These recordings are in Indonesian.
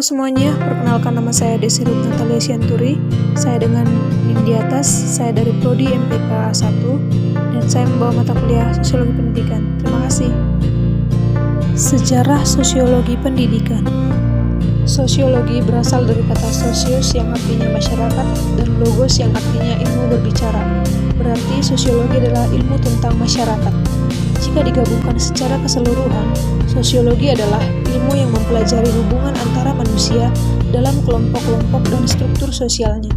semuanya, perkenalkan nama saya Desi Ruth Natalia Sianturi. Saya dengan NIM di atas, saya dari Prodi MPK 1 dan saya membawa mata kuliah Sosiologi Pendidikan. Terima kasih. Sejarah Sosiologi Pendidikan. Sosiologi berasal dari kata sosius yang artinya masyarakat dan logos yang artinya ilmu berbicara. Berarti sosiologi adalah ilmu tentang masyarakat. Jika digabungkan secara keseluruhan, sosiologi adalah ilmu yang mempelajari hubungan antara manusia dalam kelompok-kelompok dan struktur sosialnya.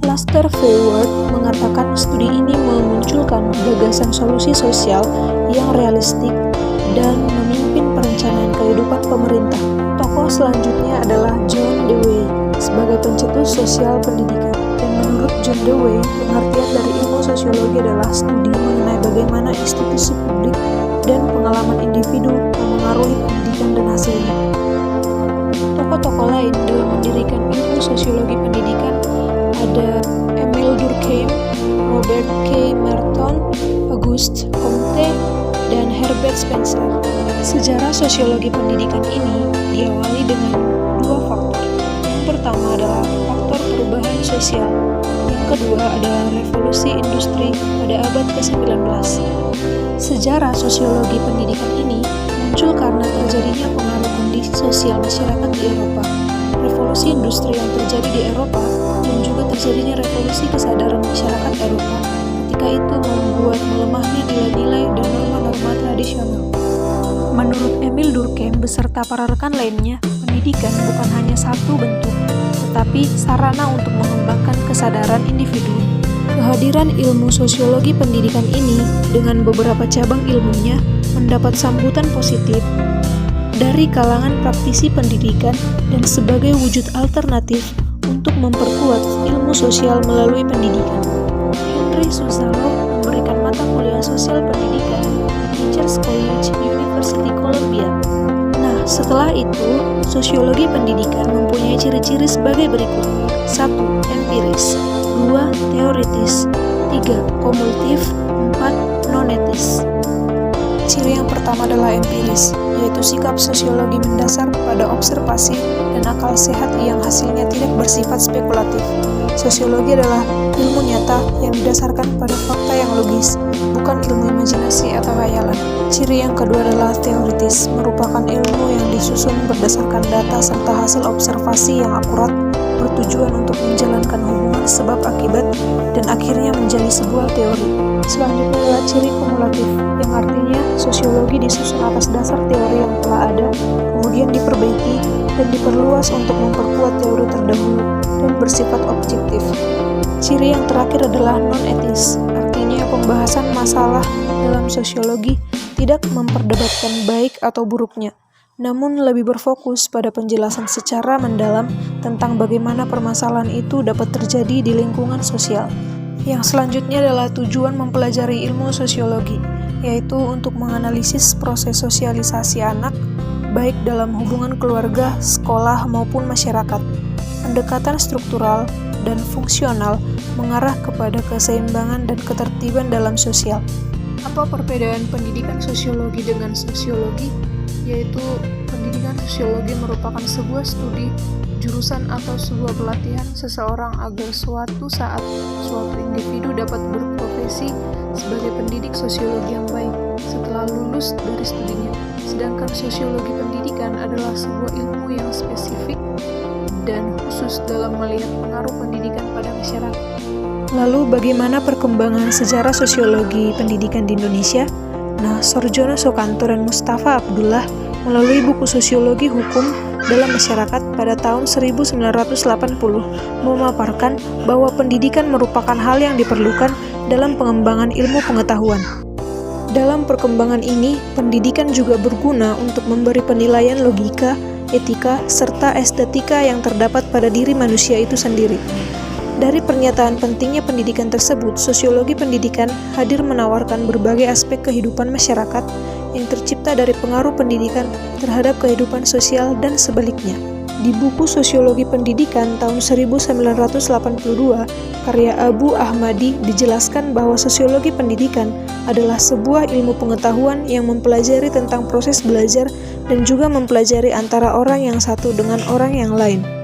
Laster Forward mengatakan studi ini memunculkan gagasan solusi sosial yang realistik dan memimpin perencanaan kehidupan pemerintah. Tokoh selanjutnya adalah John Dewey sebagai pencetus sosial pendidikan. Dan menurut John Dewey, pengertian dari ilmu sosiologi adalah studi mengenai bagaimana institusi publik dan pengalaman individu memengaruhi pendidikan dan hasilnya. Tokoh-tokoh lain dalam mendirikan ilmu sosiologi pendidikan ada Emile Durkheim, Robert K. Merton, Auguste Comte, dan Herbert Spencer. Sejarah sosiologi pendidikan ini diawali dengan dua faktor. Yang pertama adalah faktor perubahan sosial. Yang kedua adalah revolusi industri pada abad ke-19. Sejarah sosiologi pendidikan ini muncul karena terjadinya pengaruh kondisi sosial masyarakat di Eropa, revolusi industri yang terjadi di Eropa, dan juga terjadinya revolusi kesadaran masyarakat Eropa. Ketika itu membuat melemahnya nilai-nilai dan norma-norma tradisional. Menurut Emile Durkheim beserta para rekan lainnya, pendidikan bukan hanya satu bentuk, tetapi sarana untuk mengembangkan kesadaran individu. Kehadiran ilmu sosiologi pendidikan ini dengan beberapa cabang ilmunya mendapat sambutan positif dari kalangan praktisi pendidikan dan sebagai wujud alternatif untuk memperkuat ilmu sosial melalui pendidikan. Henry Suzzalo memberikan mata kuliah sosial pendidikan di Teachers College, University Columbia. Nah, setelah itu, sosiologi pendidikan mempunyai ciri-ciri sebagai berikut. 1. Empiris. 2. Teoritis. 3. Kumulatif. 4. Non-etis. Ciri yang pertama adalah empiris, yaitu sikap sosiologi mendasar pada observasi dan akal sehat yang hasilnya tidak bersifat spekulatif. Sosiologi adalah ilmu nyata yang didasarkan pada fakta yang logis, bukan ilmu imajinasi atau khayalan. Ciri yang kedua adalah teoritis, merupakan ilmu yang disusun berdasarkan data serta hasil observasi yang akurat, bertujuan untuk menjalankan hubungan sebab akibat dan akhirnya menjadi sebuah teori. Selanjutnya adalah ciri kumulatif, yang artinya sosiologi disusun atas dasar teori yang telah ada, kemudian diperbaiki dan diperluas untuk memperkuat teori terdahulu dan bersifat objektif. Ciri yang terakhir adalah non-etis, artinya pembahasan masalah dalam sosiologi tidak memperdebatkan baik atau buruknya, namun lebih berfokus pada penjelasan secara mendalam tentang bagaimana permasalahan itu dapat terjadi di lingkungan sosial. Yang selanjutnya adalah tujuan mempelajari ilmu sosiologi, yaitu untuk menganalisis proses sosialisasi anak, baik dalam hubungan keluarga, sekolah, maupun masyarakat. Pendekatan struktural dan fungsional mengarah kepada keseimbangan dan ketertiban dalam sosial. Apa perbedaan pendidikan sosiologi dengan sosiologi? Yaitu pendidikan sosiologi merupakan sebuah studi jurusan atau sebuah pelatihan seseorang agar suatu saat suatu individu dapat berprofesi sebagai pendidik sosiologi yang baik setelah lulus dari studinya. Sedangkan sosiologi pendidikan adalah sebuah ilmu yang spesifik dan khusus dalam melihat pengaruh pendidikan pada masyarakat. Lalu bagaimana perkembangan sejarah sosiologi pendidikan di Indonesia? Nah, Sorjono Soekanto dan Mustafa Abdullah melalui buku Sosiologi Hukum dalam Masyarakat pada tahun 1980 memaparkan bahwa pendidikan merupakan hal yang diperlukan dalam pengembangan ilmu pengetahuan. Dalam perkembangan ini, pendidikan juga berguna untuk memberi penilaian logika, etika, serta estetika yang terdapat pada diri manusia itu sendiri. Dari pernyataan pentingnya pendidikan tersebut, sosiologi pendidikan hadir menawarkan berbagai aspek kehidupan masyarakat yang tercipta dari pengaruh pendidikan terhadap kehidupan sosial dan sebaliknya. Di buku Sosiologi Pendidikan tahun 1982, karya Abu Ahmadi dijelaskan bahwa sosiologi pendidikan adalah sebuah ilmu pengetahuan yang mempelajari tentang proses belajar dan juga mempelajari antara orang yang satu dengan orang yang lain.